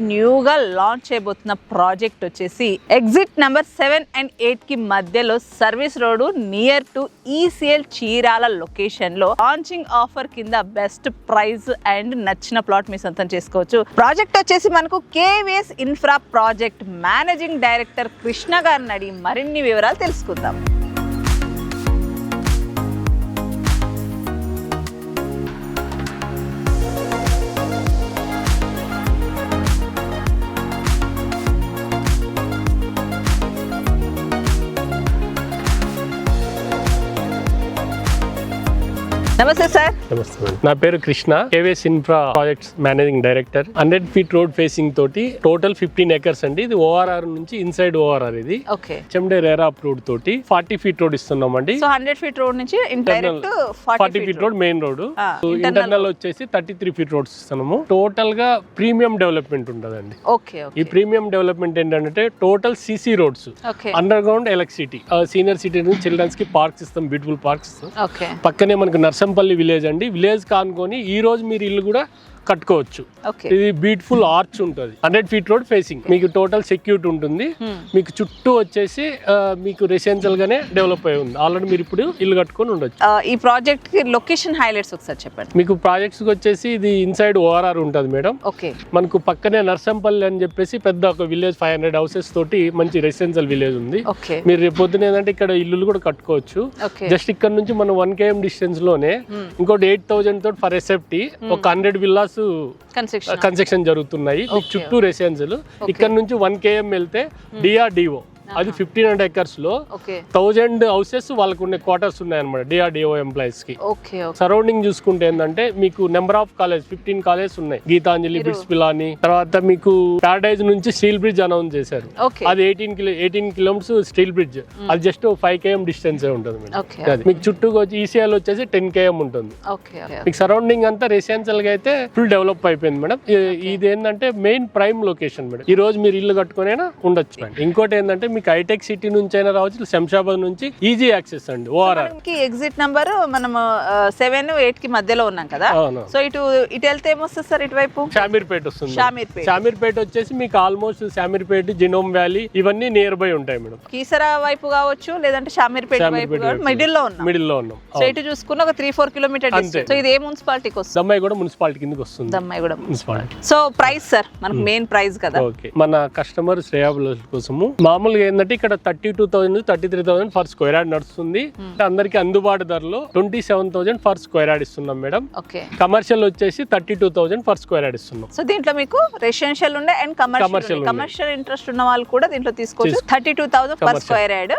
న్యూగా లాంచ్ చేయబోతున్న ప్రాజెక్ట్ వచ్చేసి ఎగ్జిట్ నెంబర్ 7 and 8 కి మధ్యలో service road near to ECL Chirala location లో లాంచింగ్ ఆఫర్ కింద బెస్ట్ ప్రైస్ అండ్ నచ్చిన ప్లాట్ మీ సొంతం చేసుకోవచ్చు. ప్రాజెక్ట్ వచ్చేసి మనకు KVS infra project managing director Krishna గారిని అడిగి మరిన్ని వివరాలు తెలుసుకుందాం. నమస్తే సార్. నమస్తే మేడం, నా పేరు Krishna, KVS infra projects managing director. 100 feet road facing తోటి టోటల్ 15 acres అండి. ఇది ఓఆర్ఆర్ నుంచి ఇన్సైడ్ ఓఆర్ఆర్. ఇది చెమ్డే రేరా అప్రూవ్డ్ తోటి 40 feet రోడ్ ఇస్తున్నామండి. సో 100 feet రోడ్ నుంచి indirect 40 feet road main road. Internal వచ్చేసి 33 feet రోడ్స్ ఇస్తున్నాము. టోటల్ గా ప్రీమియం డెవలప్మెంట్ ఉంటదండి. ఈ ప్రీమియం డెవలప్మెంట్ ఏంటంటే total CC roads, underground electricity, senior citizen childrens కి పార్క్స్ ఇస్తాం, బ్యూటిఫుల్ పార్క్స్ ఇస్తాం. పక్కనే మనకు నర్సంపల్లి విలేజ్ అండి. విలేజ్ కానుకొని ఈ రోజు మీరు ఇల్లు కూడా కట్టుకోవచ్చు. ఇది బ్యూటిఫుల్ ఆర్చ్ ఉంటుంది. 100 feet రోడ్ ఫేసింగ్, మీకు టోటల్ సెక్యూరిటీ ఉంటుంది. మీకు చుట్టూ వచ్చేసి మీకు రెసిడెన్షియల్ గానే డెవలప్ అయి ఉంది. ఆల్రెడీ మీరు ఇప్పుడు ఇల్లు కట్టుకొని ఉండొచ్చు. ఈ ప్రాజెక్ట్ కి లొకేషన్ హైలైట్స్ ఒకసారి చెప్పండి. మీకు ప్రాజెక్ట్స్ వచ్చేసి ఇది ఇన్సైడ్ ఓఆర్ఆర్ ఉంటుంది మేడం. మనకు పక్కనే నర్సంపల్లి అని చెప్పేసి పెద్ద ఒక విలేజ్ 500 houses తోటి మంచి రెసిడెన్షియల్ విలేజ్ ఉంది. మీరు రేపు పొద్దున ఏంటంటే ఇక్కడ ఇల్లు కూడా కట్టుకోవచ్చు. జస్ట్ ఇక్కడ నుంచి మనం 1 km డిస్టెన్స్ లోనే ఇంకోటి 8,000 తోటి ఫర్ ఎస్ఎఫ్టీ ఒక 100 villas కన్స్ట్రక్షన్ జరుగుతున్నాయి. చుట్టూ రెసిడెన్షియల్. ఇక్కడ నుంచి 1 km వెళ్తే డిఆర్డిఓ, అది 1500 acres లో 1000 houses వాళ్ళకు ఉన్న క్వార్టర్స్ ఉన్నాయి అనమాట డిఆర్డిఓ ఎంప్లాయీస్ కి. సరౌండింగ్ చూసుకుంటే ఏంటంటే మీకు నెంబర్ ఆఫ్ కాలేజ్ 15 కాలేజ్ ఉన్నాయి. గీతాంజలి, బిట్స్ పిలాని, తర్వాత మీకు ప్యారడైజ్ నుంచి స్టీల్ బ్రిడ్జ్ అనౌన్స్ చేశారు. అది 18 kilometers స్టీల్ బ్రిడ్జ్. అది జస్ట్ 5 km డిస్టెన్స్ ఉంటుంది. మీకు చుట్టూ ఈసీఎల్ వచ్చేసి 10 km ఉంటుంది. మీకు సరౌండింగ్ అంతా రెసిడెన్షియల్ గా అయితే ఫుల్ డెవలప్ అయిపోయింది మేడం. ఇది ఏంటంటే మెయిన్ ప్రైమ్ లొకేషన్ మేడం. ఈ రోజు మీరు ఇల్లు కట్టుకునైనా ఉండొచ్చు. ఇంకోటి ఏంటంటే మీకు హైటెక్ సిటీ నుంచి అయినా రావచ్చు, శంషాబాద్ నుంచి ఈజీ యాక్సెస్ అండి. ఓఆర్ఆర్ కి ఎగ్జిట్ నంబర్ మనం 7, 8 కి మధ్యలో ఉన్నాం కదా. సో ఇటు వెళ్తే ఏమొస్తుంది సార్? ఇటువైపు షామీర్పేట వస్తుంది. షామీర్పేట వచ్చేసి మీకు ఆల్మోస్ట్ షామీర్పేట, జినోమ్ వ్యాలీ ఇవన్నీ నియర్ బై ఉంటాయి మేడం. కీసరా వైపు కావచ్చు, లేదంటే షామీర్పేట వైపు మిడిల్ లో ఉన్నాం. సో ఇటు చూసుకున్న ఒక 3-4 kilometer డిస్టెన్స్. సో ఇది ఏ మున్సిపాలిటీకి వస్తుంది? దమ్మాయిగూడ మున్సిపాలిటీ కిందకి వస్తుంది. Dammaiguda municipality. So price sir, మనకు మెయిన్ ప్రైస్ కదా. మన కస్టమర్ శ్రేయాభిలాష్ కోసము మామూలుగా ఏంటంటే ఇక్కడ 32,000 నుంచి 33,000 ఫర్ స్క్వేర్ యార్డ్ నడుస్తుంది. అందరికి అందుబాటు ధరలో 27,000 ఫర్ స్క్వేర్ యార్డ్ ఇస్తున్నాం మేడం. కమర్షియల్ వచ్చేసి 32,000 ఫర్ స్క్వేర్ యార్డ్ ఇస్తున్నాం. సో దీంట్లో మీకు రెసిడెన్షియల్ ఉండే అండ్ కమర్షియల్ ఇంట్రెస్ట్ ఉన్న వాళ్ళు కూడా దీంట్లో తీసుకోవచ్చు. 32,000 per square yard.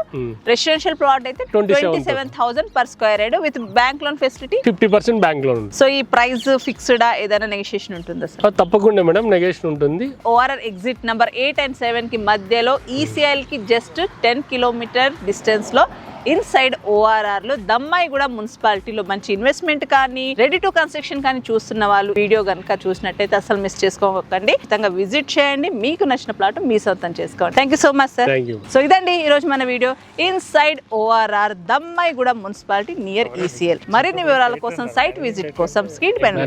Residential plot అయితే 27,000 per square yard with bank loan facility 50% bank loan. So ఈ ప్రైస్ ఫిక్స్డ్ ఏదైనా నెగోషియేషన్ ఉంటుందా సార్? తప్పకుండా మేడం, నెగోషియేషన్ ఉంటుంది. ఓఆర్ఆర్ ఎగ్జిట్ నంబర్ 8 and 7 కి మధ్యలో ఈసీఎల్ కి జస్ట్ 10 kilometer డిస్టెన్స్ లో ఇన్సైడ్ ఓఆర్ఆర్ లో దమ్మాయిగూడ మున్సిపాలిటీలో మంచి ఇన్వెస్ట్మెంట్ కానీ రెడీ టు కన్స్ట్రక్షన్ కానీ చూస్తున్న వాళ్ళు వీడియో కనుక చూసినట్టయితే అసలు మిస్ చేసుకోకండి. ఖచ్చితంగా విజిట్ చేయండి, మీకు నచ్చిన ప్లాట్ మీ సొంతం చేసుకోండి. Thank you so much sir. So ఇదండి ఈ రోజు మన video, inside ORR Dammaiguda municipality near ECL. మరిన్ని వివరాల కోసం, సైట్ విజిట్ కోసం స్క్రీన్ పైన